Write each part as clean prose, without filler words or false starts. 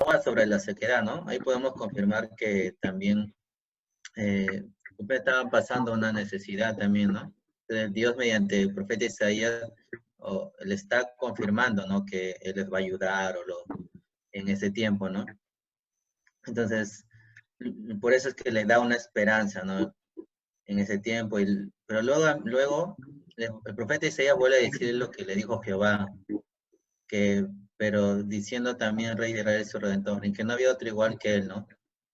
agua sobre la sequedad, ¿no? Ahí podemos confirmar que también estaban pasando una necesidad también, ¿no? Entonces, Dios mediante el profeta Isaías le está confirmando, ¿no? Que Él les va a ayudar en ese tiempo, ¿no? Entonces, por eso es que le da una esperanza, ¿no? En ese tiempo. Pero luego el profeta Isaías vuelve a decir lo que le dijo Jehová, pero diciendo también Rey de Israel su Redentor, en que no había otro igual que él, ¿no?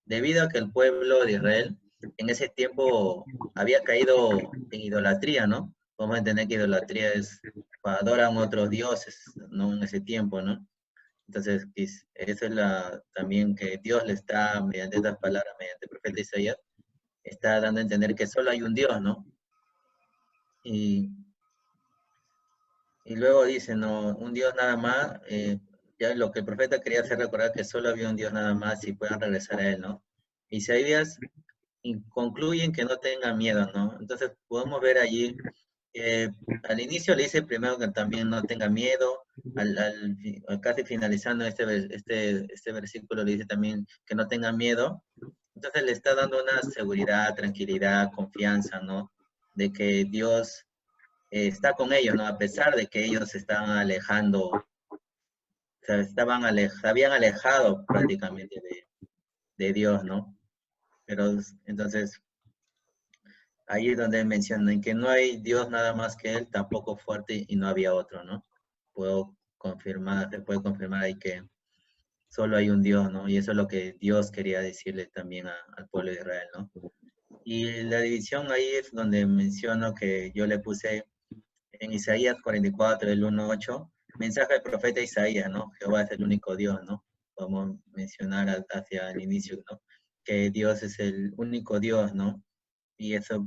Debido a que el pueblo de Israel en ese tiempo había caído en idolatría, ¿no? Vamos a entender que idolatría es, adoran otros dioses, ¿no? En ese tiempo, ¿no? Entonces, esa es también que Dios le está, mediante estas palabras, mediante el profeta Isaías, está dando a entender que solo hay un Dios, ¿no? Y, y luego dice, no, un Dios nada más, ya lo que el profeta quería hacer recordar que solo había un Dios nada más y puedan regresar a él, ¿no? Isaías concluyen que no tengan miedo, ¿no? Entonces podemos ver allí, al inicio le dice primero que también no tenga miedo, casi finalizando este versículo le dice también que no tenga miedo, entonces le está dando una seguridad, tranquilidad, confianza, ¿no? De que Dios está con ellos, ¿no? A pesar de que ellos se estaban alejando, o sea, se habían alejado prácticamente de Dios, ¿no? Pero entonces ahí es donde mencionan que no hay Dios nada más que Él, tampoco fuerte y no había otro, ¿no? Se puede confirmar ahí que solo hay un Dios, ¿no? Y eso es lo que Dios quería decirle también al pueblo de Israel, ¿no? Y la división ahí es donde menciono que yo le puse en Isaías 44, el 1:8, mensaje del profeta Isaías, ¿no? Jehová es el único Dios, ¿no? Podemos mencionar hacia el inicio, ¿no? Que Dios es el único Dios, ¿no? Y eso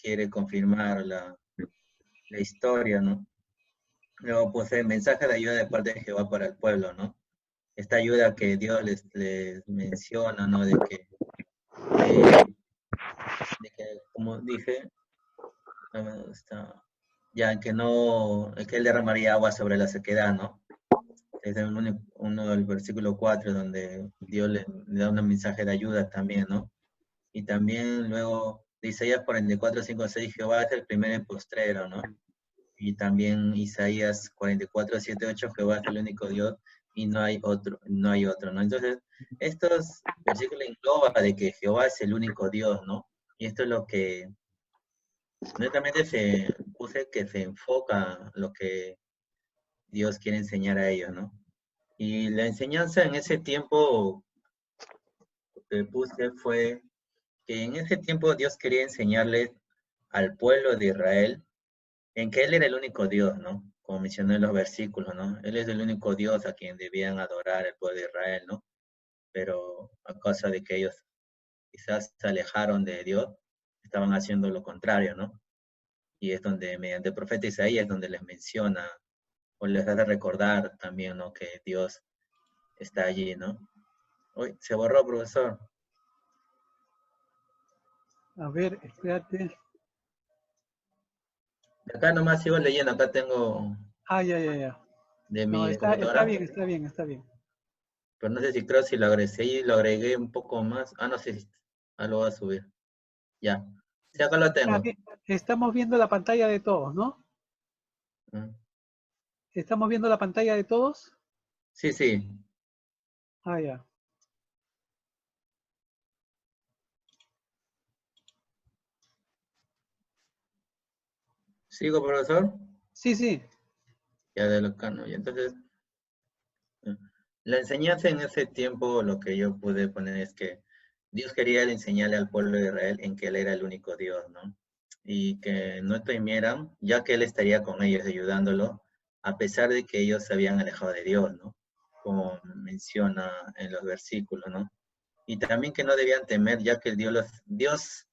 quiere confirmar la historia, ¿no? Luego puse el mensaje de ayuda de parte de Jehová para el pueblo, ¿no? Esta ayuda que Dios les menciona, ¿no? De, de que, como dije, está, ya que no, que él derramaría agua sobre la sequedad, ¿no? Es uno del versículo 4 donde Dios le da un mensaje de ayuda también, ¿no? Y también luego de Isaías 44, 5, 6, Jehová es el primero y postrero, ¿no? Y también Isaías 44, 7, 8, Jehová es el único Dios y no hay otro, ¿no? Entonces, estos versículos engloban de que Jehová es el único Dios, ¿no? Y esto es lo que netamente puse que se enfoca lo que Dios quiere enseñar a ellos, ¿no? Y la enseñanza en ese tiempo que puse fue que en ese tiempo Dios quería enseñarle al pueblo de Israel en que Él era el único Dios, ¿no? Como mencioné en los versículos, ¿no? Él es el único Dios a quien debían adorar el pueblo de Israel, ¿no? Pero a causa de que ellos quizás se alejaron de Dios, estaban haciendo lo contrario, ¿no? Y es donde, mediante el profeta Isaías, es donde les menciona o les hace recordar también, ¿no? Que Dios está allí, ¿no? Uy, se borró, profesor. A ver, espérate. Acá nomás sigo leyendo, acá tengo Ah, ya. de No, mi está computadora, bien, está bien, está bien. pero no sé si creo si lo agregué, sí, lo agregué un poco más. Ah, no sé si lo voy a subir. Ya. Sí, acá lo Ah, tengo. bien. Estamos viendo la pantalla de todos, ¿no? Mm. ¿Estamos viendo la pantalla de todos? Sí, sí. Ah, ya. ¿Sigo, profesor? Sí, sí. Ya de lo cano. Y entonces, mm, la enseñanza en ese tiempo, lo que yo pude poner es que Dios quería enseñarle al pueblo de Israel en que Él era el único Dios, ¿no? Y que no temieran, ya que Él estaría con ellos ayudándolo, a pesar de que ellos se habían alejado de Dios, ¿no? Como menciona en los versículos, ¿no? Y también que no debían temer, ya que Dios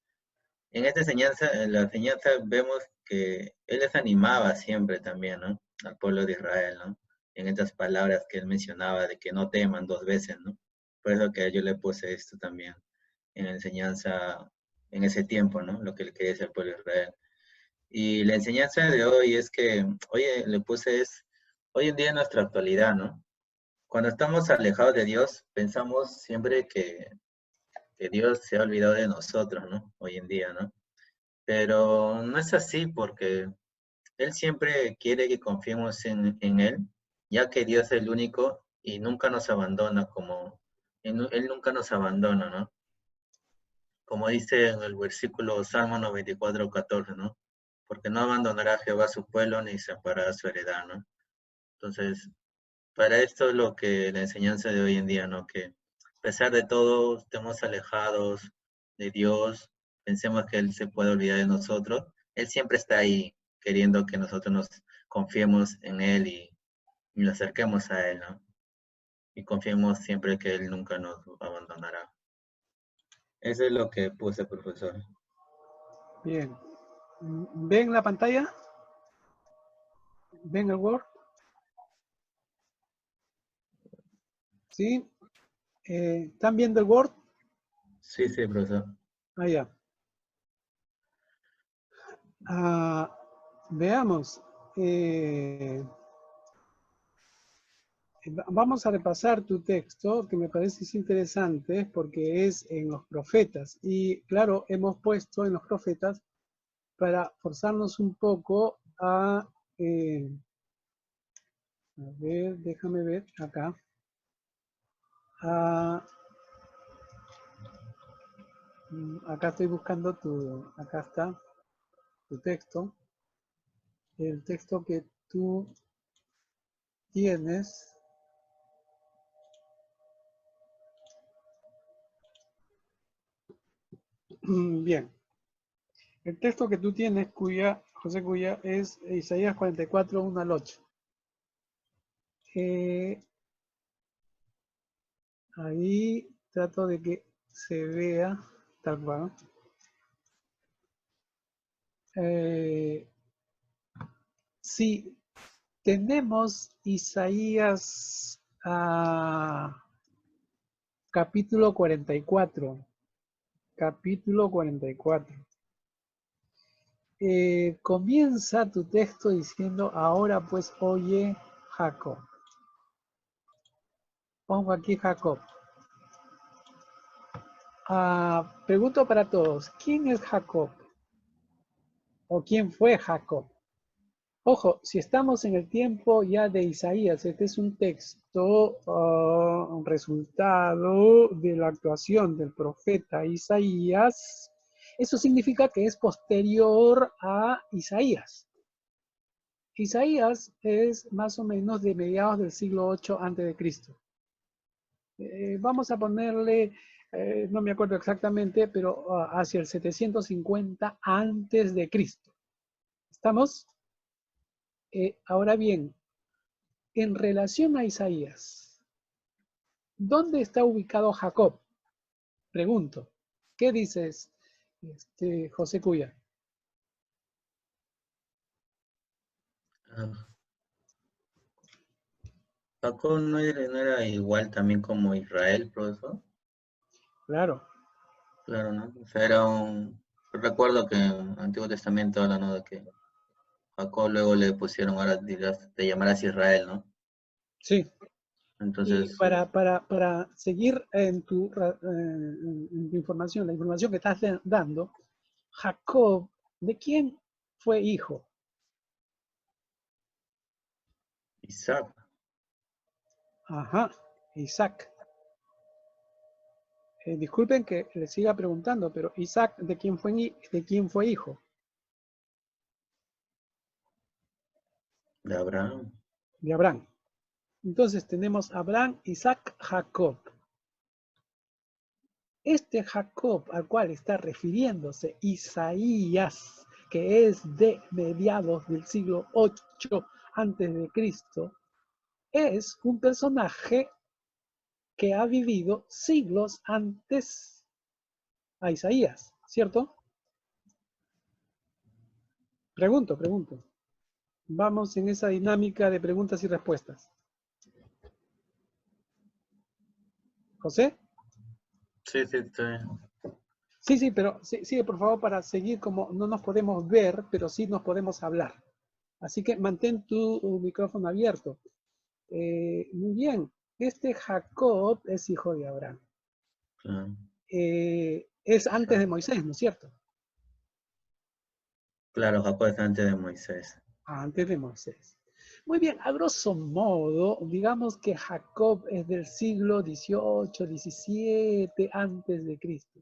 en esta enseñanza, en la enseñanza vemos que Él les animaba siempre también, ¿no? Al pueblo de Israel, ¿no? En estas palabras que Él mencionaba de que no teman dos veces, ¿no? Por eso que yo le puse esto también en la enseñanza en ese tiempo, ¿no? Lo que le quería decir al pueblo de Israel. Y la enseñanza de hoy es que, oye, le puse hoy en día en nuestra actualidad, ¿no? cuando estamos alejados de Dios, pensamos siempre que Dios se ha olvidado de nosotros, ¿no? Hoy en día, ¿no? Pero no es así porque Él siempre quiere que confiemos en Él, ya que Dios es el único y nunca nos abandona, como Él nunca nos abandona, ¿no? Como dice en el versículo Salmo 94:14, ¿no? Porque no abandonará a Jehová su pueblo ni se amparará su heredad, ¿no? Entonces, para esto es lo que la enseñanza de hoy en día, ¿no? Que a pesar de todo, estemos alejados de Dios, pensemos que Él se puede olvidar de nosotros, Él siempre está ahí queriendo que nosotros nos confiemos en Él y nos acerquemos a Él, ¿no? Y confiemos siempre que Él nunca nos abandonará. Eso es lo que puse, profesor. Bien. ¿Ven la pantalla? ¿Ven el Word? ¿Sí? ¿Están viendo el Word? Sí, sí, profesor. Ah, ya. Veamos. Vamos a repasar tu texto, que me parece interesante porque es en los profetas. Y claro, hemos puesto en los profetas para forzarnos un poco a ver, déjame ver acá. Acá estoy buscando acá está tu texto. El texto que tú tienes. Bien. El texto que tú tienes, José Cuya, es Isaías 44, 1 al 8. Ahí trato de que se vea tal cual. Sí, tenemos Isaías capítulo 44. Capítulo 44. Comienza tu texto diciendo, ahora pues oye Jacob. Pongo aquí Jacob. Pregunto para todos, ¿quién es Jacob? ¿O quién fue Jacob? Ojo, si estamos en el tiempo ya de Isaías, este es un texto resultado de la actuación del profeta Isaías, eso significa que es posterior a Isaías. Isaías es más o menos de mediados del siglo 8 a.C. Vamos a ponerle, no me acuerdo exactamente, pero hacia el 750 a.C. ¿Estamos? Ahora bien, en relación a Isaías, ¿dónde está ubicado Jacob? Pregunto. ¿Qué dices, José Cuya? Ah, Jacob no era igual también como Israel, profesor. Claro. Claro, ¿no? O sea, era un... Recuerdo que en el Antiguo Testamento habla, ¿no? De que Jacob luego le pusieron, ahora dirás, te llamarás Israel, ¿no? Sí. Y Entonces, para seguir en tu información, la información que estás dando, Jacob, ¿de quién fue hijo? Isaac, Ajá, Isaac. Disculpen que le siga preguntando, pero Isaac, de quién fue hijo? de Abraham. De Abraham. Entonces tenemos Abraham, Isaac, Jacob. Este Jacob al cual está refiriéndose Isaías, que es de mediados del siglo 8 antes de Cristo, es un personaje que ha vivido siglos antes a Isaías, ¿cierto? Pregunto. Vamos en esa dinámica de preguntas y respuestas. ¿José? Sí, sí, está bien. Sí, pero sigue por favor para seguir, como no nos podemos ver, pero sí nos podemos hablar. Así que mantén tu micrófono abierto. Muy bien. Este Jacob es hijo de Abraham. Claro, Es antes de Moisés, ¿no es cierto? claro, Jacob es antes de Moisés. Antes de Moisés. Muy bien, a grosso modo, digamos que Jacob es del siglo XVIII, XVII antes de Cristo.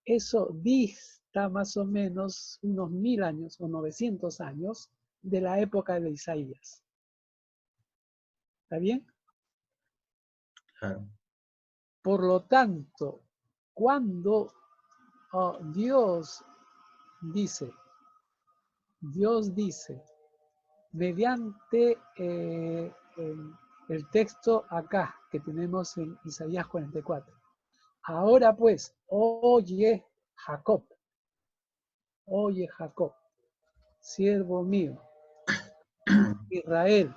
Eso dista más o menos unos 1000 años o 900 años de la época de Isaías. ¿Está bien? Claro. Por lo tanto, cuando Dios dice, mediante el texto acá que tenemos en Isaías 44. Ahora pues, oye Jacob, siervo mío, Israel,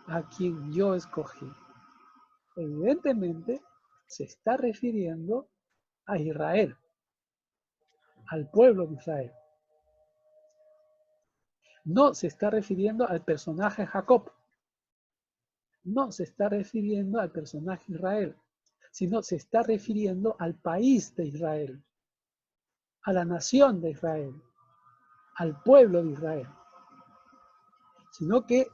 a quien yo escogí. Evidentemente se está refiriendo a Israel, al pueblo de Israel. No se está refiriendo al personaje Jacob, no se está refiriendo al personaje Israel, sino se está refiriendo al país de Israel, a la nación de Israel, al pueblo de Israel, sino que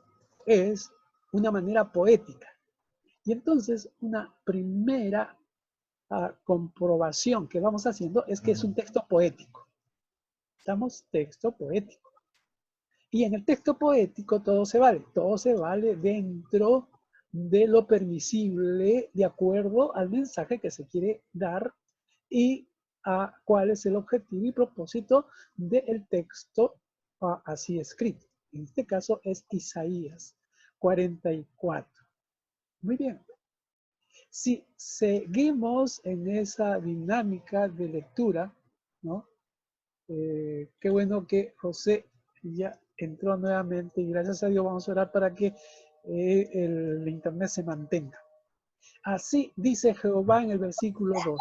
es una manera poética. Y entonces una primera comprobación que vamos haciendo es que es un texto poético. Estamos texto poético. Y en el texto poético todo se vale dentro de lo permisible de acuerdo al mensaje que se quiere dar y a cuál es el objetivo y propósito del texto así escrito. En este caso es Isaías 44. Muy bien. Si seguimos en esa dinámica de lectura, ¿no? Qué bueno que José ya entró nuevamente y gracias a Dios vamos a orar para que el internet se mantenga. Así dice Jehová en el versículo 2.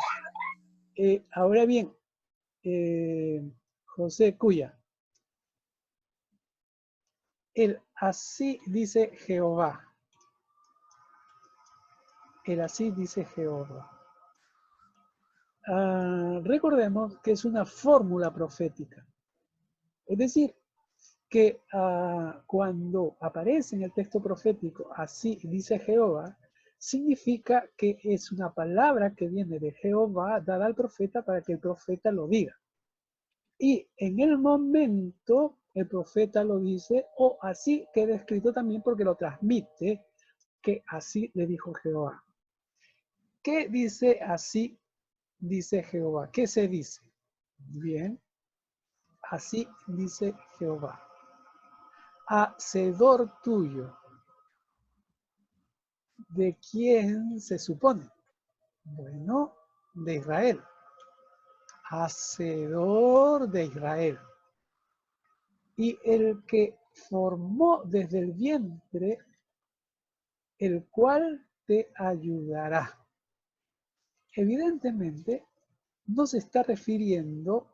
Ahora bien, José Cuya, el así dice Jehová. El así dice Jehová. Recordemos que es una fórmula profética. Es decir, que cuando aparece en el texto profético, así dice Jehová, significa que es una palabra que viene de Jehová dada al profeta para que el profeta lo diga. Y en el momento el profeta lo dice, o así queda escrito también porque lo transmite, que así le dijo Jehová. ¿Qué dice así dice Jehová? ¿Qué se dice? Bien, así dice Jehová. Hacedor tuyo. ¿De quién se supone? Bueno, de Israel. Hacedor de Israel. Y el que formó desde el vientre, el cual te ayudará. Evidentemente, no se está refiriendo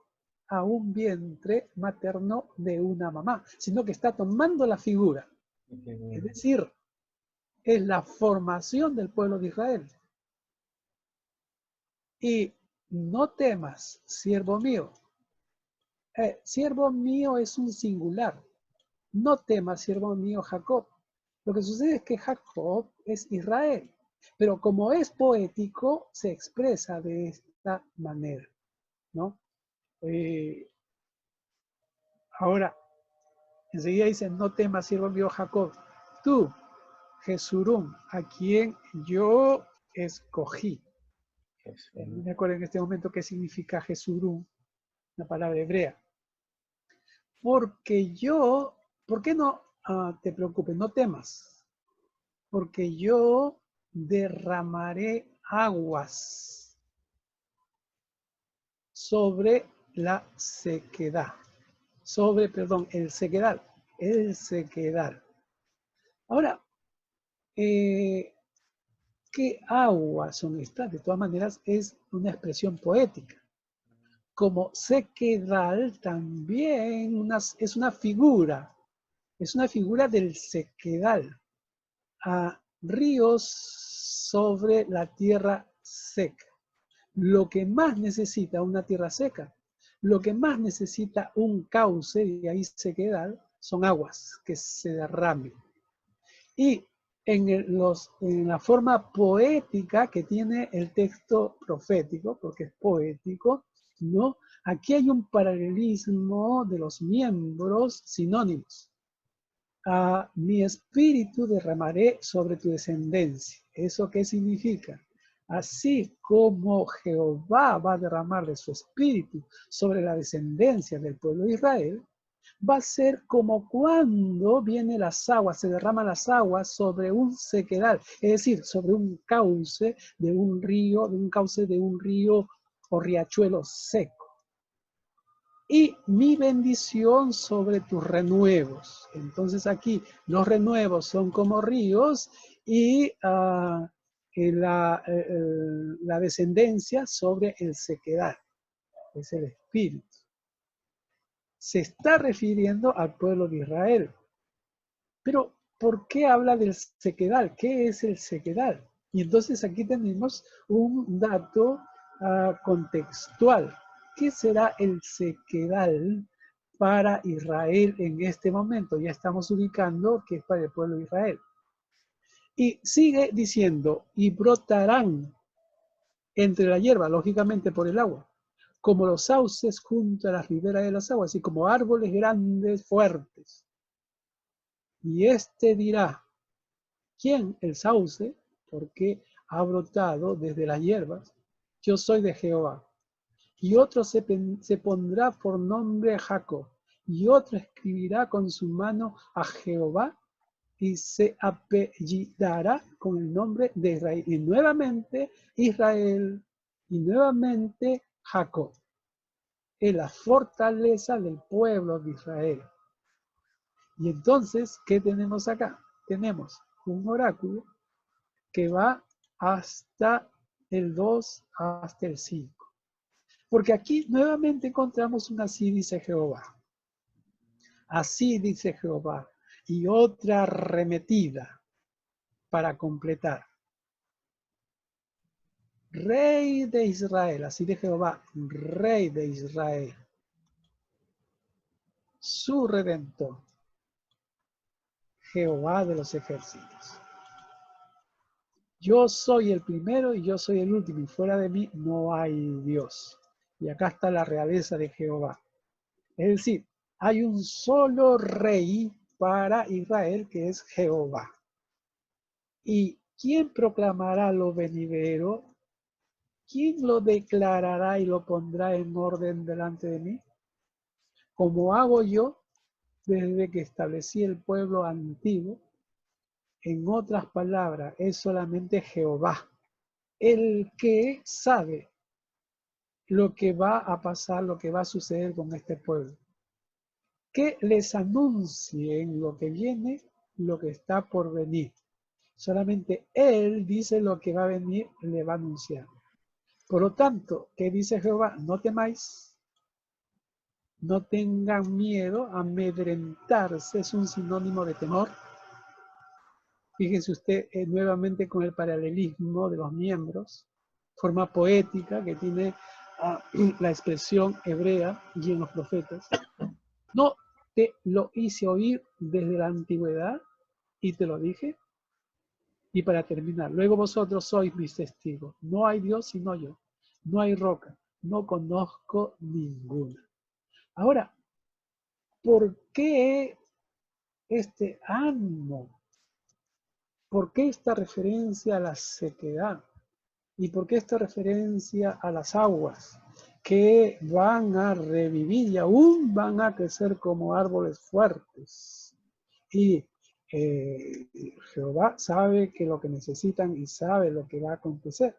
a un vientre materno de una mamá, sino que está tomando la figura. Es decir, es la formación del pueblo de Israel. Y no temas, siervo mío. Siervo mío es un singular. No temas, siervo mío, Jacob. Lo que sucede es que Jacob es Israel, pero como es poético, se expresa de esta manera, ¿no? Ahora, enseguida dice, no temas, siervo mío, Jacob. Tú, Jesurum, a quien yo escogí. No me acuerdo en este momento qué significa Jesurum, la palabra hebrea. Porque yo, ¿por qué no te preocupes? No temas. Porque yo derramaré aguas sobre la sequedad. El sequedal. El sequedal. Ahora, ¿qué aguas son estas? De todas maneras, es una expresión poética. Como sequedal también es una figura del sequedal. Ríos sobre la tierra seca. Lo que más necesita una tierra seca, lo que más necesita un cauce, y ahí sequedad, son aguas que se derramen. Y en la forma poética que tiene el texto profético, porque es poético, ¿no? Aquí hay un paralelismo de los miembros sinónimos. Mi espíritu derramaré sobre tu descendencia. ¿Eso qué significa? Así como Jehová va a derramar de su espíritu sobre la descendencia del pueblo de Israel, va a ser como cuando vienen las aguas, se derraman las aguas sobre un sequedal, es decir, sobre un cauce de un río, o riachuelo seco. Y mi bendición sobre tus renuevos. Entonces aquí los renuevos son como ríos y la descendencia sobre el sequedal, es el espíritu. Se está refiriendo al pueblo de Israel. Pero, ¿por qué habla del sequedal? ¿Qué es el sequedal? Y entonces aquí tenemos un dato contextual. ¿Qué será el sequedal para Israel en este momento? Ya estamos ubicando que es para el pueblo de Israel. Y sigue diciendo, y brotarán entre la hierba, lógicamente por el agua, como los sauces junto a las riberas de las aguas, y como árboles grandes, fuertes. Y este dirá, ¿quién? El sauce, porque ha brotado desde las hierbas. Yo soy de Jehová. Y otro se pondrá por nombre Jacob. Y otro escribirá con su mano a Jehová y se apellidará con el nombre de Israel. Y nuevamente Israel. Y nuevamente Jacob. Es la fortaleza del pueblo de Israel. Y entonces, ¿qué tenemos acá? Tenemos un oráculo que va hasta el 2, hasta el 5. Porque aquí nuevamente encontramos un así dice Jehová. Así dice Jehová. Y otra arremetida para completar. Rey de Israel, así de Jehová, Rey de Israel. Su Redentor. Jehová de los ejércitos. Yo soy el primero y yo soy el último, y fuera de mí no hay Dios. Y acá está la realeza de Jehová. Es decir, hay un solo rey para Israel que es Jehová. ¿Y quién proclamará lo venidero? ¿Quién lo declarará y lo pondrá en orden delante de mí? Como hago yo desde que establecí el pueblo antiguo. En otras palabras, es solamente Jehová el que sabe lo que va a pasar, lo que va a suceder con este pueblo. Que les anuncien lo que viene, lo que está por venir. Solamente Él dice lo que va a venir, le va a anunciar. Por lo tanto, ¿qué dice Jehová? No temáis, no tengan miedo, amedrentarse es un sinónimo de temor. Fíjese usted nuevamente con el paralelismo de los miembros, forma poética que tiene la expresión hebrea y en los profetas. No te lo hice oír desde la antigüedad y te lo dije. Y para terminar, luego vosotros sois mis testigos. No hay Dios sino yo. No hay roca. No conozco ninguna. Ahora, ¿por qué este ánimo? ¿Por qué esta referencia a la sequedad? ¿Y por qué esta referencia a las aguas que van a revivir y aún van a crecer como árboles fuertes? Y Jehová sabe que lo que necesitan y sabe lo que va a acontecer.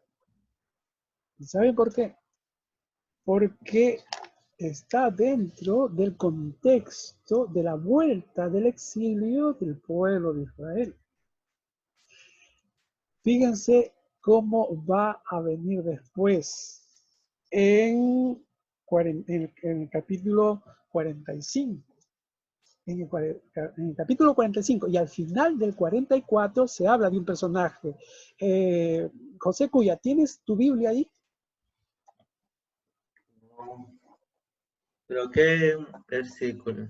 ¿Y saben por qué? Porque está dentro del contexto de la vuelta del exilio del pueblo de Israel. Fíjense cómo va a venir después en el capítulo 45. En el capítulo 45 y al final del 44 se habla de un personaje. José Cuya, ¿tienes tu Biblia ahí? ¿Pero qué versículo?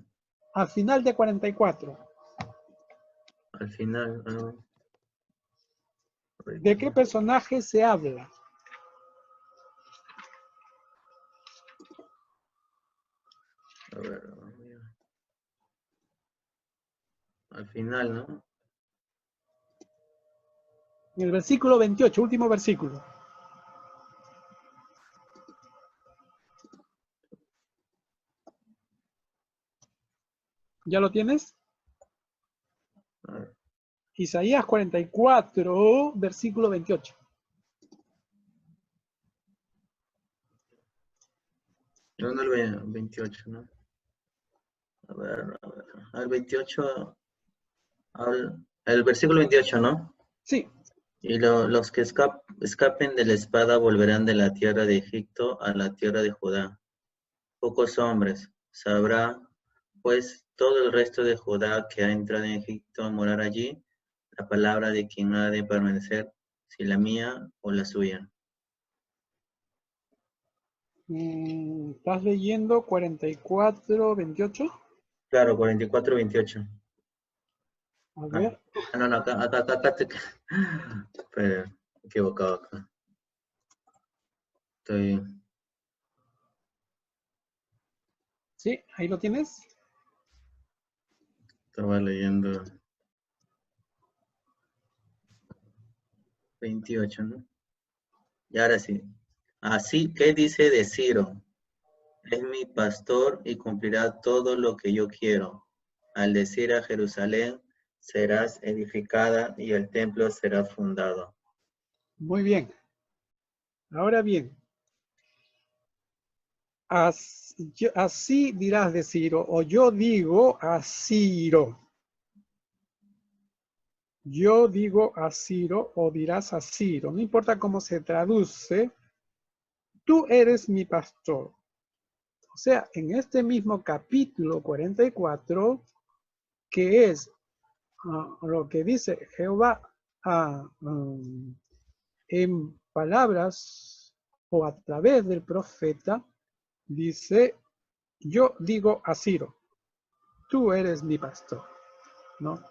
Al final de 44. Al final. ¿De qué personaje se habla? A ver, al final, ¿no? En el versículo 28, último versículo. ¿Ya lo tienes? A ver. Isaías 44, versículo 28. ¿Dónde el 28, no? A ver. Al 28, el versículo 28, ¿no? Sí. Y los que escapen de la espada volverán de la tierra de Egipto a la tierra de Judá. Pocos hombres. Sabrá, pues, todo el resto de Judá que ha entrado en Egipto a morar allí, la palabra de quien ha de permanecer, si la mía o la suya. ¿Estás leyendo 44, 28? Claro, 44, 28. A Ah, ver. no, acá Espera, equivocado acá. Estoy, Sí, ahí lo tienes. estaba leyendo 28, ¿no? Y ahora sí. Así que dice de Ciro, es mi pastor y cumplirá todo lo que yo quiero. Al decir a Jerusalén, serás edificada y el templo será fundado. Muy bien. Ahora bien, así dirás de Ciro, o yo digo a Ciro. Yo digo a Ciro, o dirás a Ciro. No importa cómo se traduce, tú eres mi pastor. O sea, en este mismo capítulo 44, que es lo que dice Jehová en palabras o a través del profeta, dice, yo digo a Ciro, tú eres mi pastor, ¿no?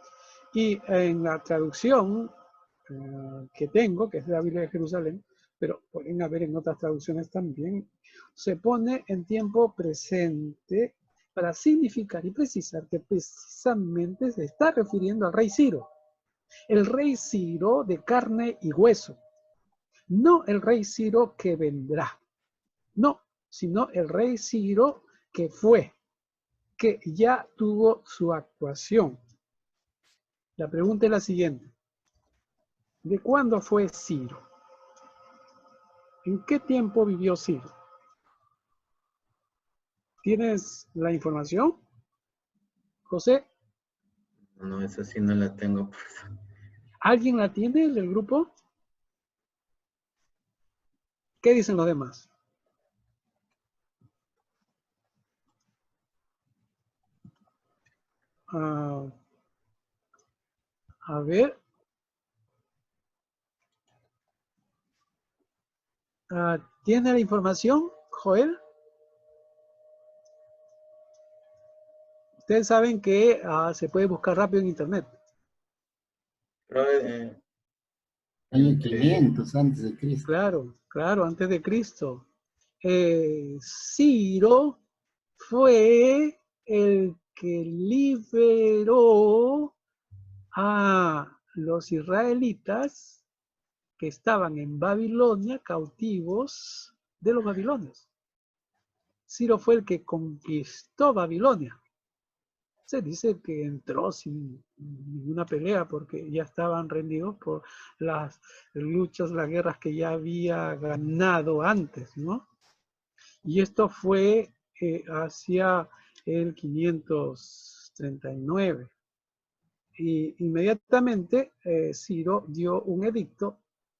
Y en la traducción que tengo, que es de la Biblia de Jerusalén, pero pueden haber en otras traducciones también, se pone en tiempo presente para significar y precisar que precisamente se está refiriendo al rey Ciro. El rey Ciro de carne y hueso, no el rey Ciro que vendrá, no, sino el rey Ciro que fue, que ya tuvo su actuación. La pregunta es la siguiente. ¿De cuándo fue Ciro? ¿En qué tiempo vivió Ciro? ¿Tienes la información, José? No, esa sí no la tengo. ¿Alguien la tiene del grupo? ¿Qué dicen los demás? A ver. ¿Tiene la información, Joel? Ustedes saben que se puede buscar rápido en internet. Pero, Año 500 antes de Cristo. Claro, claro, antes de Cristo. Ciro fue el que liberó a los israelitas que estaban en Babilonia, cautivos de los babilonios. Ciro fue el que conquistó Babilonia. Se dice que entró sin ninguna pelea porque ya estaban rendidos por las luchas, las guerras que ya había ganado antes, ¿no? Y esto fue hacia el 539. Y inmediatamente Ciro dio un edicto,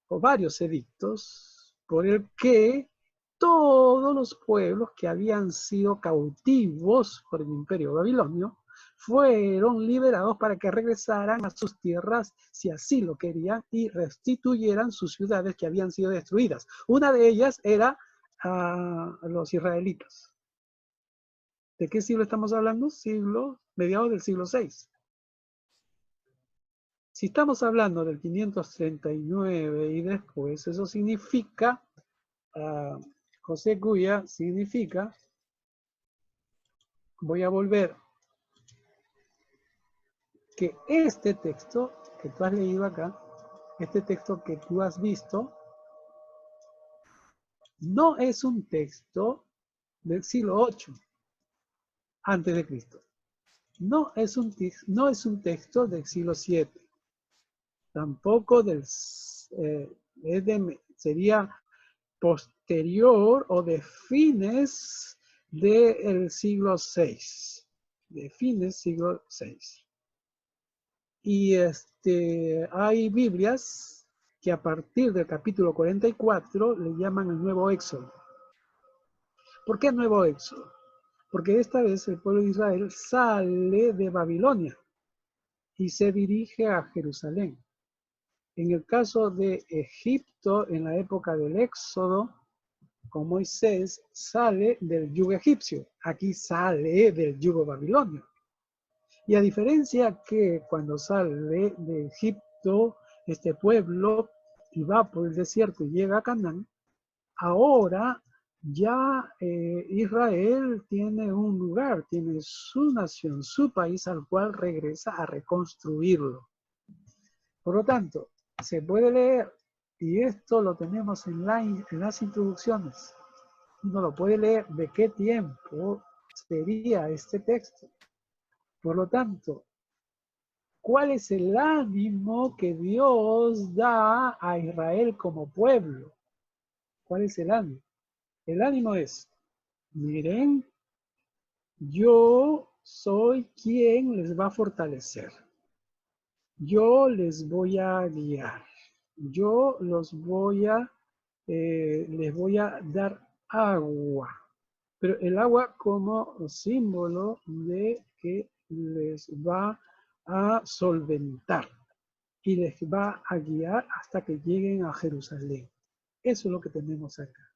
o varios edictos, por el que todos los pueblos que habían sido cautivos por el imperio babilonio fueron liberados para que regresaran a sus tierras si así lo querían y restituyeran sus ciudades que habían sido destruidas. Una de ellas era los israelitas. ¿De qué siglo estamos hablando? Mediados del siglo VI. Si estamos hablando del 539 y después, eso significa, José Cuya significa, voy a volver, que este texto que tú has leído acá, este texto que tú has visto, no es un texto del siglo VIII antes de Cristo. No es un texto del siglo VII. Tampoco sería posterior o de fines del siglo VI. De fines siglo VI. Y hay Biblias que a partir del capítulo 44 le llaman el Nuevo Éxodo. ¿Por qué Nuevo Éxodo? Porque esta vez el pueblo de Israel sale de Babilonia y se dirige a Jerusalén. En el caso de Egipto, en la época del Éxodo, con Moisés, sale del yugo egipcio. Aquí sale del yugo babilonio. Y a diferencia que cuando sale de Egipto, este pueblo, y va por el desierto y llega a Canaán, ahora ya Israel tiene un lugar, tiene su nación, su país al cual regresa a reconstruirlo. Por lo tanto, se puede leer, y esto lo tenemos en las introducciones, uno lo puede leer de qué tiempo sería este texto. Por lo tanto, ¿cuál es el ánimo que Dios da a Israel como pueblo? ¿Cuál es el ánimo? El ánimo es, miren, yo soy quien les va a fortalecer. Yo les voy a guiar. Yo les voy a dar agua. Pero el agua como símbolo de que les va a solventar y les va a guiar hasta que lleguen a Jerusalén. Eso es lo que tenemos acá.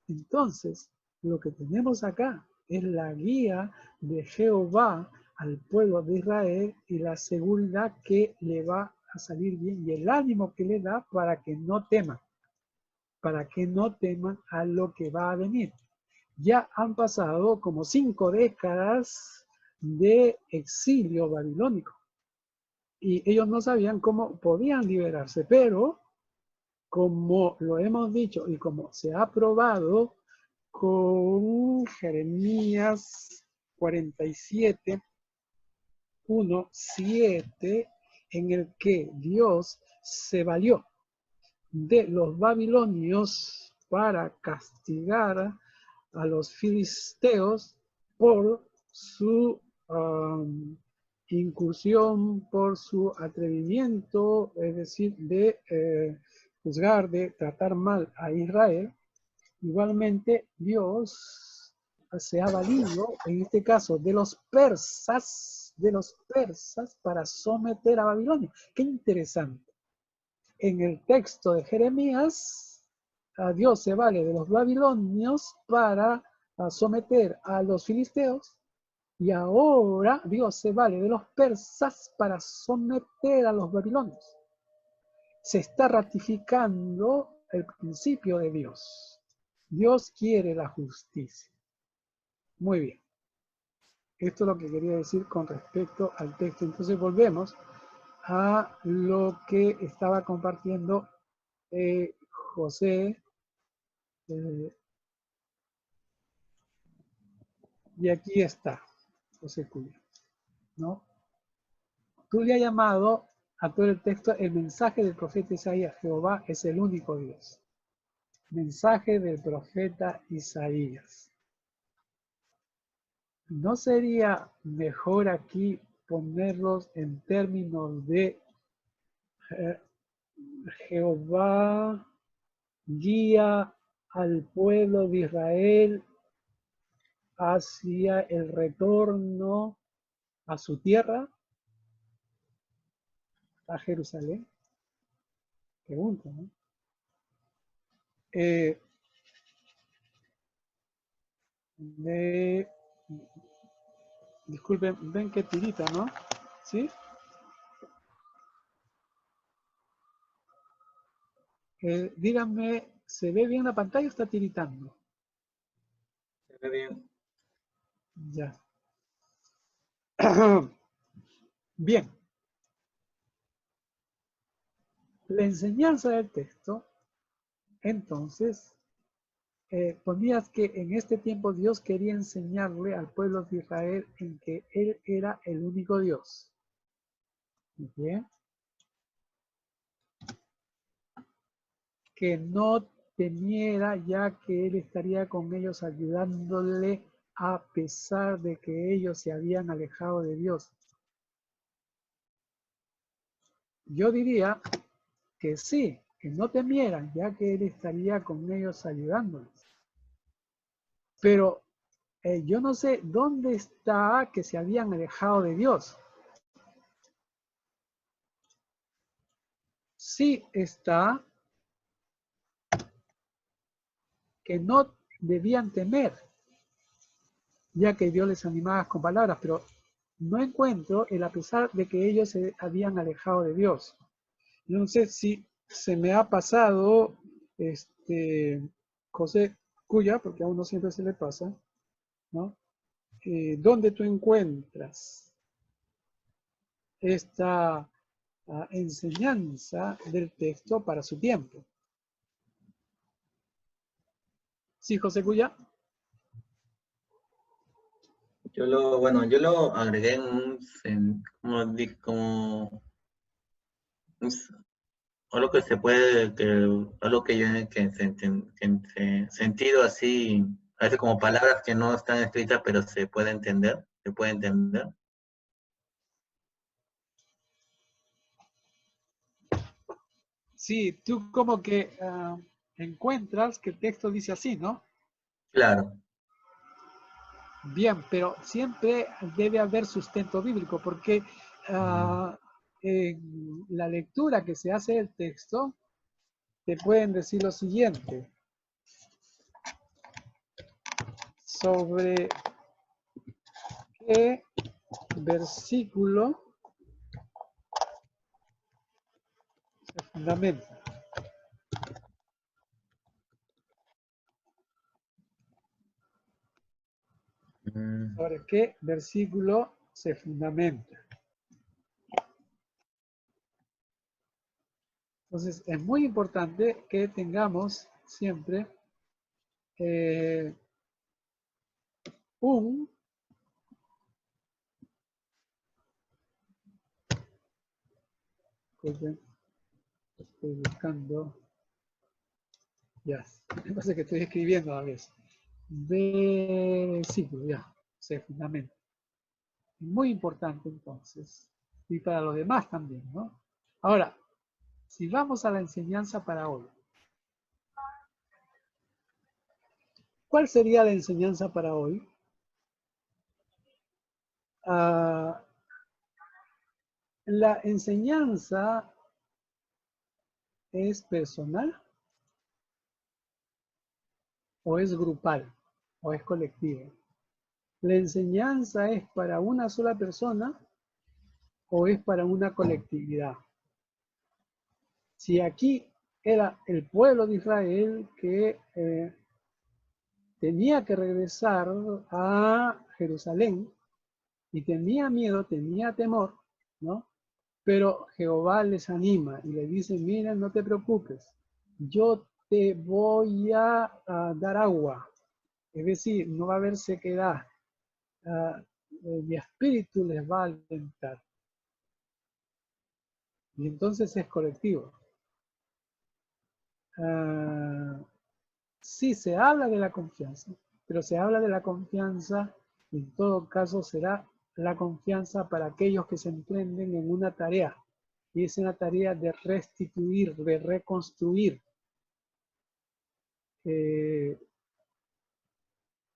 Entonces, lo que tenemos acá es la guía de Jehová al pueblo de Israel y la seguridad que le va a salir bien y el ánimo que le da para que no teman a lo que va a venir. Ya han pasado como 5 décadas de exilio babilónico y ellos no sabían cómo podían liberarse, pero como lo hemos dicho y como se ha probado con Jeremías 47, 1, 7, en el que Dios se valió de los babilonios para castigar a los filisteos por su incursión, por su atrevimiento, es decir, de juzgar, de tratar mal a Israel. Igualmente, Dios se ha valido, en este caso, de los persas para someter a Babilonia. Qué interesante. En el texto de Jeremías, Dios se vale de los babilonios para someter a los filisteos, y ahora Dios se vale de los persas para someter a los babilonios. Se está ratificando el principio de Dios. Dios quiere la justicia. Muy bien. Esto es lo que quería decir con respecto al texto. Entonces volvemos a lo que estaba compartiendo José. Y aquí está, José Cuya, ¿no? Tú le has llamado a todo el texto el mensaje del profeta Isaías. Jehová es el único Dios. Mensaje del profeta Isaías. ¿No sería mejor aquí ponerlos en términos de Jehová guía al pueblo de Israel hacia el retorno a su tierra, a Jerusalén. Pregunta, ¿no? Disculpen, ven que tirita, ¿no? ¿Sí? Díganme, ¿se ve bien la pantalla o está tiritando? Se ve bien. Ya. Bien. La enseñanza del texto, entonces, ponías que en este tiempo Dios quería enseñarle al pueblo de Israel en que Él era el único Dios. Bien. Que no temiera, ya que Él estaría con ellos ayudándole a pesar de que ellos se habían alejado de Dios. Yo diría que sí, que no temieran, ya que Él estaría con ellos ayudándoles. Pero yo no sé dónde está que se habían alejado de Dios. Sí está que no debían temer, ya que Dios les animaba con palabras, pero no encuentro el a pesar de que ellos se habían alejado de Dios. No sé si se me ha pasado, José Cuya, porque a uno siempre se le pasa, ¿no? ¿Dónde tú encuentras esta enseñanza del texto para su tiempo? Sí, José Cuya. Yo lo agregué en algo que se puede, algo que yo sentido así, a veces como palabras que no están escritas, pero se puede entender. Sí, tú como que encuentras que el texto dice así, ¿no? Claro. Bien, pero siempre debe haber sustento bíblico, porque en la lectura que se hace del texto, te pueden decir lo siguiente sobre qué versículo se fundamenta. Sobre qué versículo se fundamenta. Entonces, es muy importante que tengamos siempre un estoy buscando, ya, me pasa que estoy escribiendo a veces. Versículo, ya, se fundamenta. Muy importante entonces, y para los demás también, ¿no? Ahora, si vamos a la enseñanza para hoy, ¿cuál sería la enseñanza para hoy? La enseñanza es personal o es grupal o es colectiva. La enseñanza es para una sola persona o es para una colectividad. Si aquí era el pueblo de Israel que tenía que regresar a Jerusalén y tenía miedo, tenía temor, ¿no? Pero Jehová les anima y le dice, mira, no te preocupes, yo te voy a dar agua, es decir, no va a haber sequedad, mi espíritu les va a alentar. Y entonces es colectivo. Sí, se habla de la confianza, pero se habla de la confianza, y en todo caso será la confianza para aquellos que se emprenden en una tarea, y es una tarea de restituir, de reconstruir.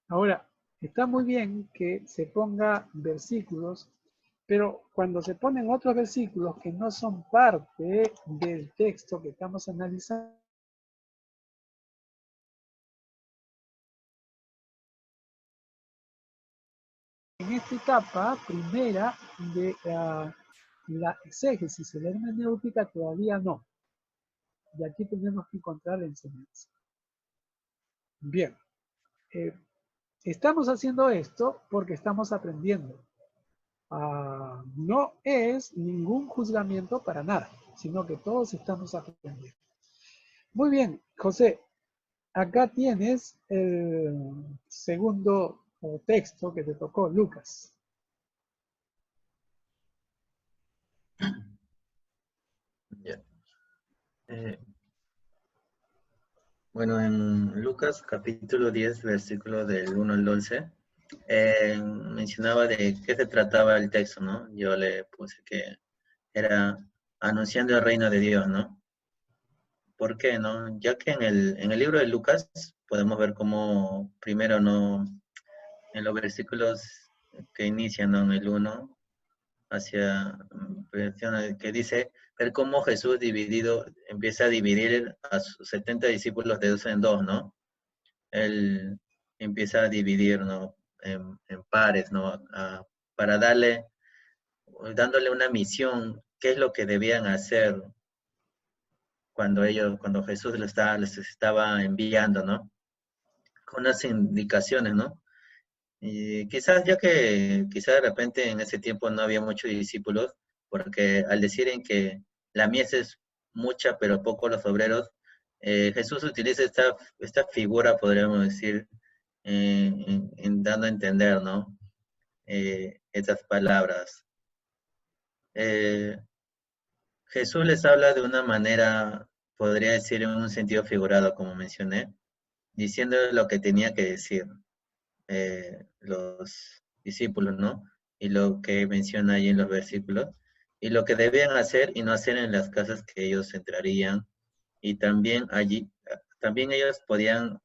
Ahora, está muy bien que se ponga versículos Pero cuando se ponen otros versículos que no son parte del texto que estamos analizando, en esta etapa primera de la exégesis y la hermenéutica todavía no. Y aquí tenemos que encontrar la enseñanza. Bien, estamos haciendo esto porque estamos aprendiendo. No es ningún juzgamiento para nada, sino que todos estamos aprendiendo. Muy bien, José, acá tienes el segundo texto que te tocó, Lucas. Ya. Bueno, en Lucas capítulo 10, versículo del 1 al 11, mencionaba de qué se trataba el texto, ¿no? Yo le puse que era anunciando el reino de Dios, ¿no? ¿Por qué, no? Ya que en el libro de Lucas podemos ver cómo primero, ¿no? En los versículos que inician, ¿no? En el 1, hacia que dice, ver cómo Jesús empieza a dividir a sus 70 discípulos de 2 en 2, ¿no? Él empieza a dividir, ¿no? En pares, ¿no? Para dándole una misión, qué es lo que debían hacer cuando Jesús les estaba enviando, ¿no? Con unas indicaciones, ¿no? Y quizás quizás de repente en ese tiempo no había muchos discípulos, porque al decir en que la mies es mucha, pero pocos los obreros, Jesús utiliza esta figura, podríamos decir, dando a entender, ¿no? Estas palabras. Jesús les habla de una manera, podría decir en un sentido figurado, como mencioné, diciendo lo que tenía que decir los discípulos, ¿no? Y lo que menciona ahí en los versículos, y lo que debían hacer y no hacer en las casas que ellos entrarían, y también allí, también ellos puedan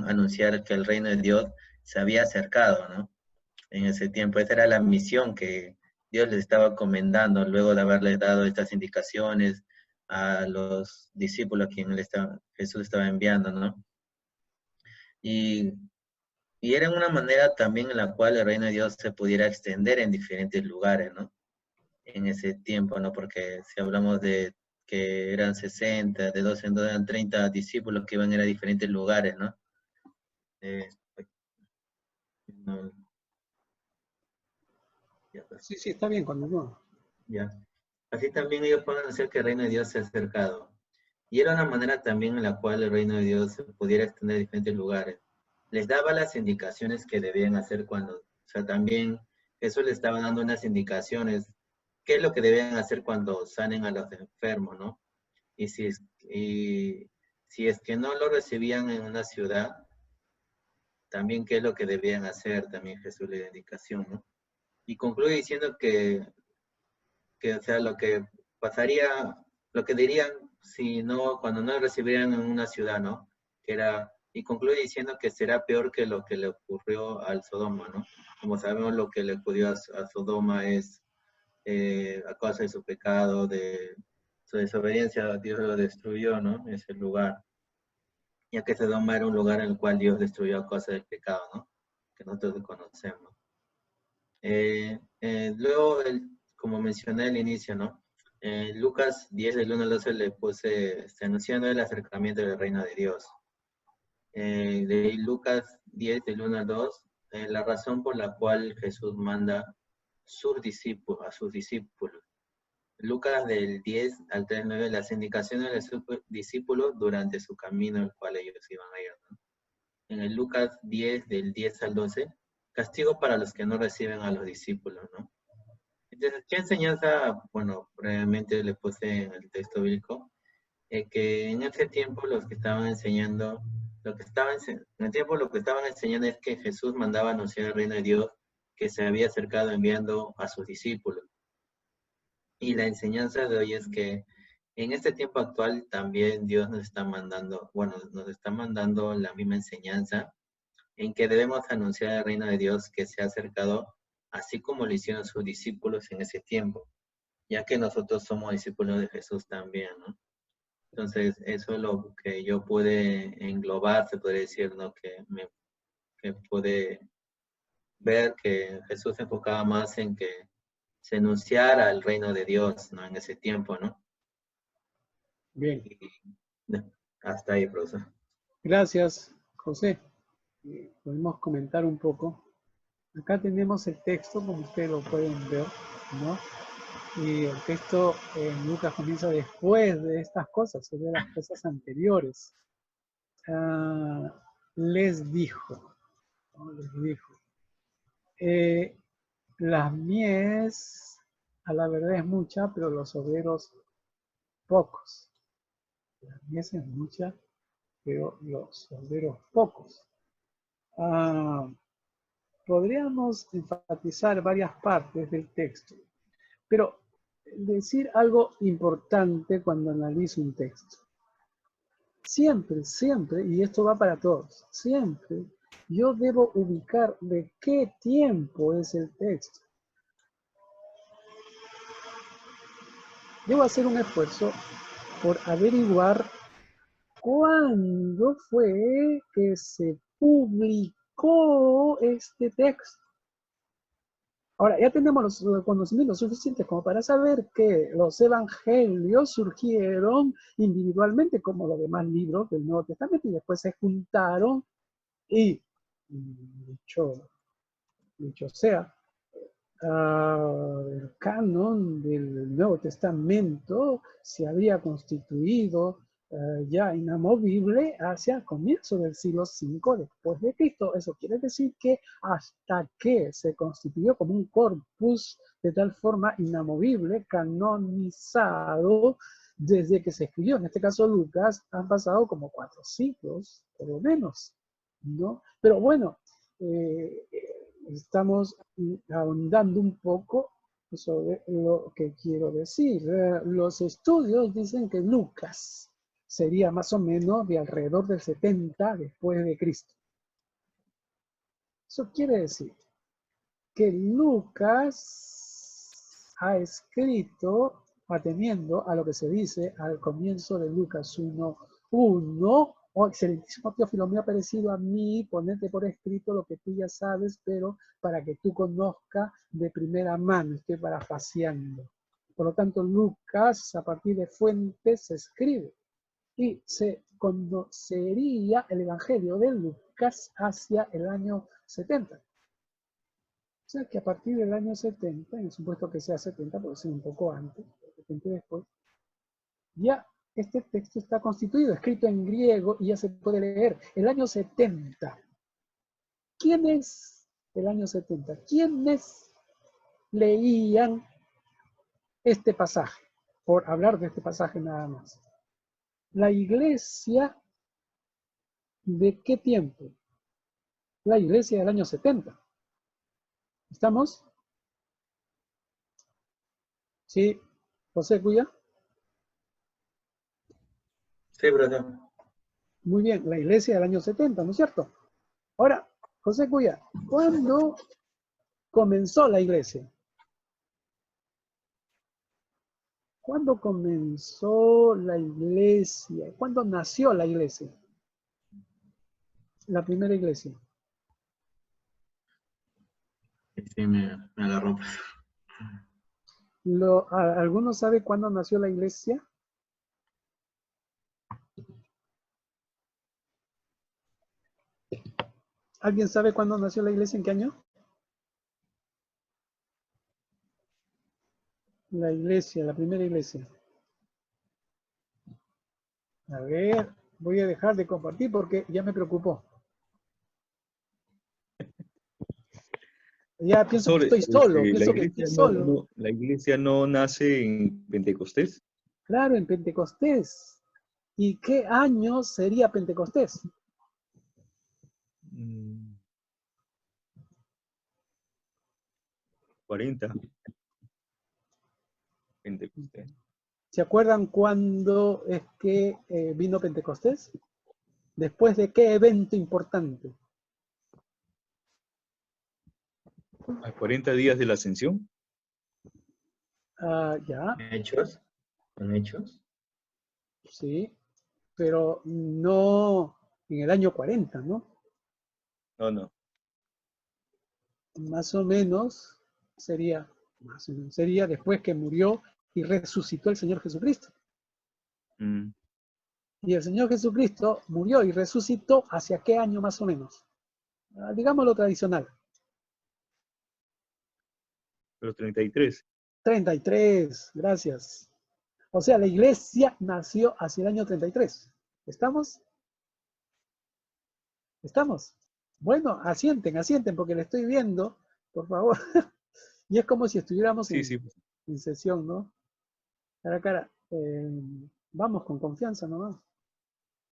anunciar que el reino de Dios se había acercado, ¿no? En ese tiempo, esa era la misión que Dios les estaba encomendando luego de haberles dado estas indicaciones a los discípulos a quienes Jesús estaba enviando, ¿no? Y era una manera también en la cual el reino de Dios se pudiera extender en diferentes lugares, ¿no? En ese tiempo, ¿no? Porque si hablamos de que eran 60, de 2 en 2 eran 30 discípulos que iban a ir a diferentes lugares, ¿no? Eh, no, ya, pues, Sí, sí, está bien, continúa. ya. Así también ellos pueden hacer que el reino de Dios se ha acercado. Y era una manera también en la cual el reino de Dios se pudiera extender a diferentes lugares. Les daba las indicaciones que debían hacer o sea, también Jesús les estaba dando unas indicaciones, qué es lo que debían hacer cuando sanen a los enfermos, ¿no? Y si es que no lo recibían en una ciudad, también qué es lo que debían hacer, también Jesús le da indicación, ¿no? Y concluye diciendo o sea, lo que pasaría, lo que dirían si no, cuando no recibieran en una ciudad, ¿no? Y concluye diciendo que será peor que lo que le ocurrió al Sodoma, ¿no? Como sabemos, lo que le ocurrió a Sodoma es a causa de su pecado, de su desobediencia, Dios lo destruyó, ¿no? Ese lugar. Ya que Sodoma era un lugar en el cual Dios destruyó a causa del pecado, ¿no? Que nosotros conocemos. Luego, como mencioné al inicio, ¿no? Lucas 10, del 1 al 12, le puse anunciando el acercamiento del reino de Dios. De Lucas 10, del 1 al 2, la razón por la cual Jesús manda a sus discípulos. Lucas del 10 al 39, las indicaciones de sus discípulos durante su camino el cual ellos iban a ir, ¿no? En el Lucas 10, del 10 al 12, castigo para los que no reciben a los discípulos, ¿no? Entonces, ¿qué enseñanza? Bueno, brevemente le puse en el texto bíblico, que en ese tiempo los que estaban enseñando, en el tiempo lo que estaban enseñando es que Jesús mandaba anunciar el reino de Dios que se había acercado enviando a sus discípulos. Y la enseñanza de hoy es que en este tiempo actual también Dios nos está mandando, bueno, nos está mandando la misma enseñanza en que debemos anunciar el reino de Dios que se ha acercado así como lo hicieron sus discípulos en ese tiempo, ya que nosotros somos discípulos de Jesús también, ¿no? Entonces, eso es lo que yo pude englobar, se podría decir, ¿no? Que pude ver que Jesús se enfocaba más en que se anunciara el reino de Dios, ¿no? En ese tiempo, ¿no? Bien, Y hasta ahí, profesor. gracias, José. Podemos comentar un poco. Acá tenemos el texto, como ustedes lo pueden ver, ¿no? Y el texto en Lucas comienza después de estas cosas, sobre las cosas anteriores. Les dijo, ¿no? Les dijo, las mies a la verdad es mucha, pero los obreros pocos. La mies es mucha, pero los obreros pocos. Podríamos enfatizar varias partes del texto, pero decir algo importante cuando analizo un texto. Siempre, siempre, y esto va para todos, siempre yo debo ubicar de qué tiempo es el texto. Debo hacer un esfuerzo por averiguar cuándo fue que se publicó este texto. Ahora, ya tenemos los conocimientos suficientes como para saber que los evangelios surgieron individualmente como los demás libros del Nuevo Testamento y después se juntaron y, dicho sea, el canon del Nuevo Testamento se había constituido ya inamovible hacia el comienzo del siglo V después de Cristo. Eso quiere decir que hasta que se constituyó como un corpus de tal forma inamovible, canonizado, desde que se escribió, en este caso Lucas, han pasado como 4 siglos, por lo menos, ¿no? Pero bueno, estamos ahondando un poco sobre lo que quiero decir. Los estudios dicen que Lucas sería más o menos de alrededor del 70 después de Cristo. Eso quiere decir que Lucas ha escrito atendiendo a lo que se dice al comienzo de Lucas 1:1. Oh, excelentísimo Teófilo, me ha parecido a mí ponerte por escrito lo que tú ya sabes, pero para que tú conozcas de primera mano, estoy parafraseando. Por lo tanto, Lucas, a partir de fuentes, se escribe y se conocería el Evangelio de Lucas hacia el año 70. O sea que a partir del año 70, en supuesto que sea 70, puede ser un poco antes, 70 después, ya este texto está constituido, escrito en griego y ya se puede leer. El año 70. ¿Quién es el año 70? ¿Quiénes leían este pasaje? Por hablar de este pasaje nada más. La iglesia, ¿de qué tiempo? La iglesia del año 70. ¿Estamos? Sí, José Cuya. Sí, profesor. Muy bien, la iglesia del año 70, ¿no es cierto? Ahora, José Cuya, ¿cuándo comenzó la iglesia? ¿Cuándo comenzó la iglesia? ¿Cuándo nació la iglesia? La primera iglesia. Sí, me agarró. ¿Alguno sabe cuándo nació la iglesia? ¿Alguien sabe cuándo nació la iglesia? ¿En qué año? La iglesia, la primera iglesia. A ver, voy a dejar de compartir porque ya me preocupó. Ya pienso que estoy solo, pienso que estoy solo. La iglesia no nace en Pentecostés. Claro, en Pentecostés. ¿Y qué año sería Pentecostés? 40. Pentecostés. ¿Se acuerdan cuándo es que vino Pentecostés? ¿Después de qué evento importante? ¿A 40 días de la ascensión? Ya, ¿Hechos? ¿Con hechos? sí, pero no en el año 40, ¿no? No, no. Más o menos sería después que murió y resucitó el Señor Jesucristo. Mm, Y el Señor Jesucristo murió y resucitó ¿hacia qué año más o menos? Digamos lo tradicional. Pero 33. 33, gracias. O sea, la iglesia nació hacia el año 33. ¿Estamos? ¿Estamos? Bueno, asienten, porque le estoy viendo, por favor. Y es como si estuviéramos Sí, sí. en sesión, ¿no? Cara a cara. Vamos con confianza nomás.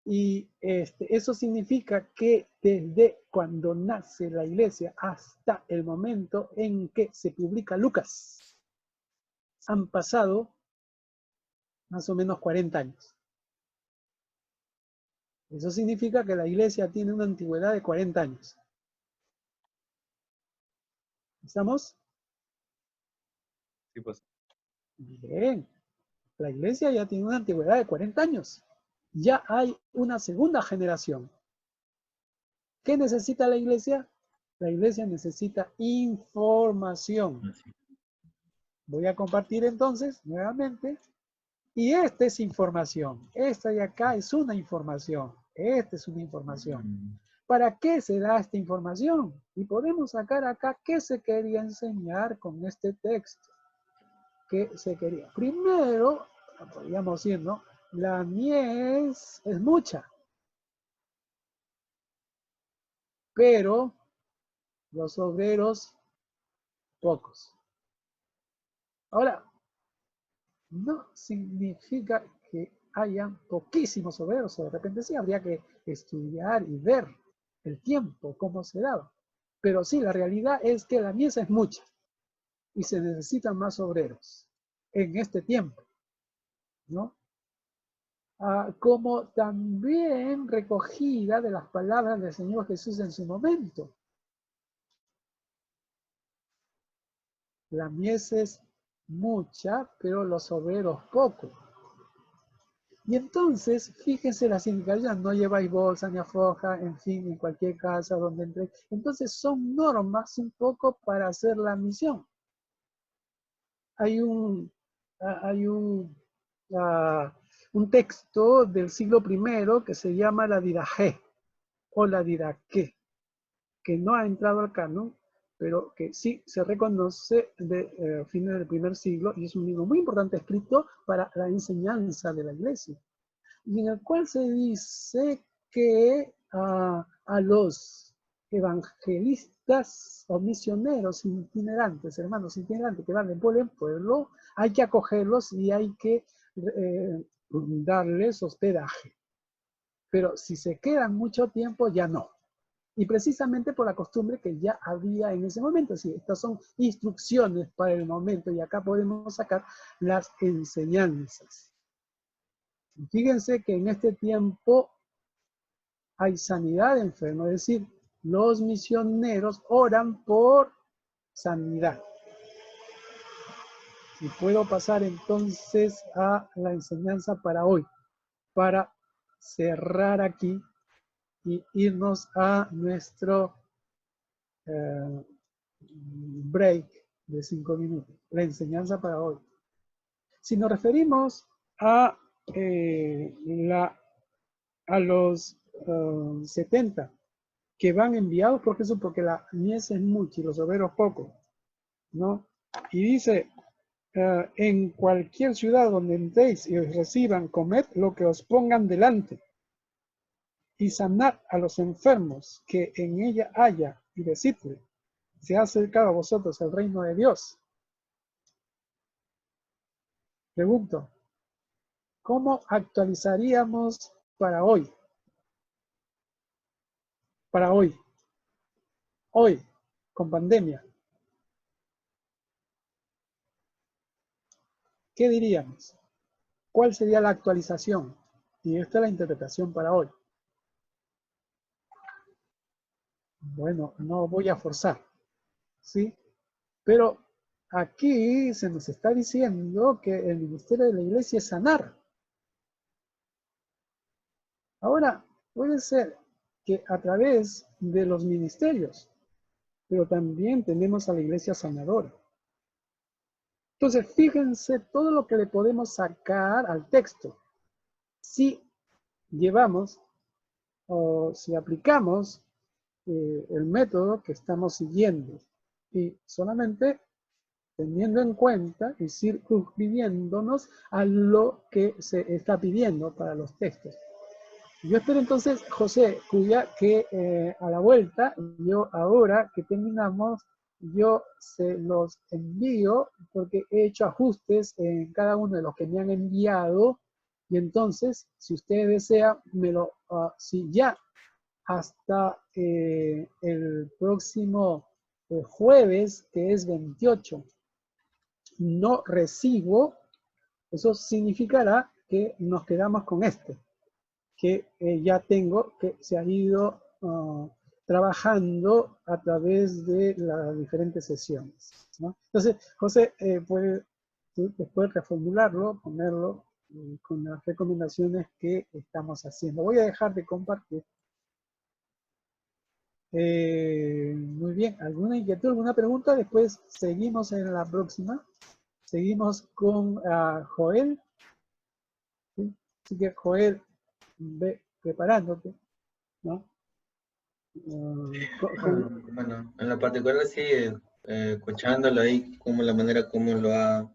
Y eso significa que desde cuando nace la iglesia hasta el momento en que se publica Lucas, han pasado más o menos 40 años. Eso significa que la iglesia tiene una antigüedad de 40 años. ¿Estamos? Sí, pues. Bien. La iglesia ya tiene una antigüedad de 40 años. Ya hay una segunda generación. ¿Qué necesita la iglesia? La iglesia necesita información. Voy a compartir entonces nuevamente. Y esta es información. Esta de acá es una información. Esta es una información. ¿Para qué se da esta información? Y podemos sacar acá qué se quería enseñar con este texto. ¿Qué se quería? Primero, podríamos decir, ¿no? La mies es mucha, pero los obreros pocos. Ahora, no significa que hayan poquísimos obreros, o de repente sí habría que estudiar y ver el tiempo, cómo se daba. Pero sí, la realidad es que la mies es mucha y se necesitan más obreros en este tiempo, ¿no? Como también recogida de las palabras del Señor Jesús en su momento. La mies es mucha, pero los obreros pocos. Y entonces, fíjense las indicaciones, no lleváis bolsa ni alforja, en fin, en cualquier casa donde entre. Entonces son normas un poco para hacer la misión. Hay un texto del siglo I que se llama la Didaché o la Didaqué, que no ha entrado al canon, pero que sí se reconoce de fines del primer siglo y es un libro muy importante escrito para la enseñanza de la iglesia, y en el cual se dice que a los evangelistas o misioneros itinerantes, hermanos itinerantes que van de pueblo en pueblo, hay que acogerlos y hay que darles hospedaje. Pero si se quedan mucho tiempo, ya no. Y precisamente por la costumbre que ya había en ese momento. Sí, estas son instrucciones para el momento y acá podemos sacar las enseñanzas. Fíjense que en este tiempo hay sanidad de enfermos, es decir, los misioneros oran por sanidad. Y puedo pasar entonces a la enseñanza para hoy, para cerrar aquí y irnos a nuestro break de 5 minutos. La enseñanza para hoy. Si nos referimos a, a los 70 que van enviados por Jesús, porque la mies es mucha y los obreros pocos, ¿no? Y dice, en cualquier ciudad donde entréis y os reciban, comed lo que os pongan delante, y sanad a los enfermos que en ella haya, y decidle, se ha acercado a vosotros el reino de Dios. Pregunto, ¿cómo actualizaríamos para hoy? Para hoy, con pandemia. ¿Qué diríamos? ¿Cuál sería la actualización? Y esta es la interpretación para hoy. Bueno, no voy a forzar, ¿sí? Pero aquí se nos está diciendo que el ministerio de la iglesia es sanar. Ahora, puede ser que a través de los ministerios, pero también tenemos a la iglesia sanadora. Entonces, fíjense todo lo que le podemos sacar al texto. Si llevamos o si aplicamos el método que estamos siguiendo y solamente teniendo en cuenta y circunscribiéndonos a lo que se está pidiendo para los textos. Yo espero entonces, José Cuya, que a la vuelta, yo ahora que terminamos, yo se los envío porque he hecho ajustes en cada uno de los que me han enviado y entonces, si usted desea, si ya hasta el próximo jueves, que es 28, no recibo, eso significará que nos quedamos con este, que ya tengo, que se ha ido trabajando a través de las diferentes sesiones, ¿no? Entonces, José, puede después reformularlo, ponerlo con las recomendaciones que estamos haciendo. Voy a dejar de compartir. Muy bien, ¿alguna inquietud, alguna pregunta? Después seguimos en la próxima. Seguimos con Joel. ¿Sí? Así que Joel, ve preparándote, ¿no? Bueno, en lo particular sí, escuchándolo ahí, como la manera como lo ha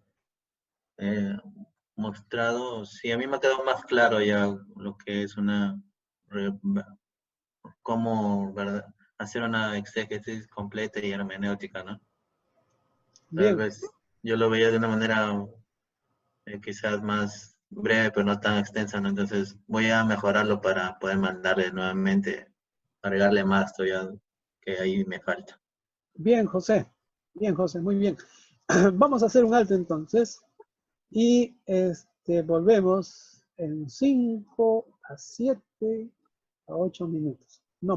mostrado, sí, a mí me ha quedado más claro ya lo que es cómo, ¿verdad?, hacer una exégesis completa y hermenéutica, ¿no? Tal Bien, vez yo lo veía de una manera quizás más breve, pero no tan extensa, ¿no? Entonces voy a mejorarlo para poder mandarle nuevamente, agregarle más todavía, que ahí me falta. bien, José, muy bien. Vamos a hacer un alto entonces y volvemos en 5 a 7 a 8 minutos. No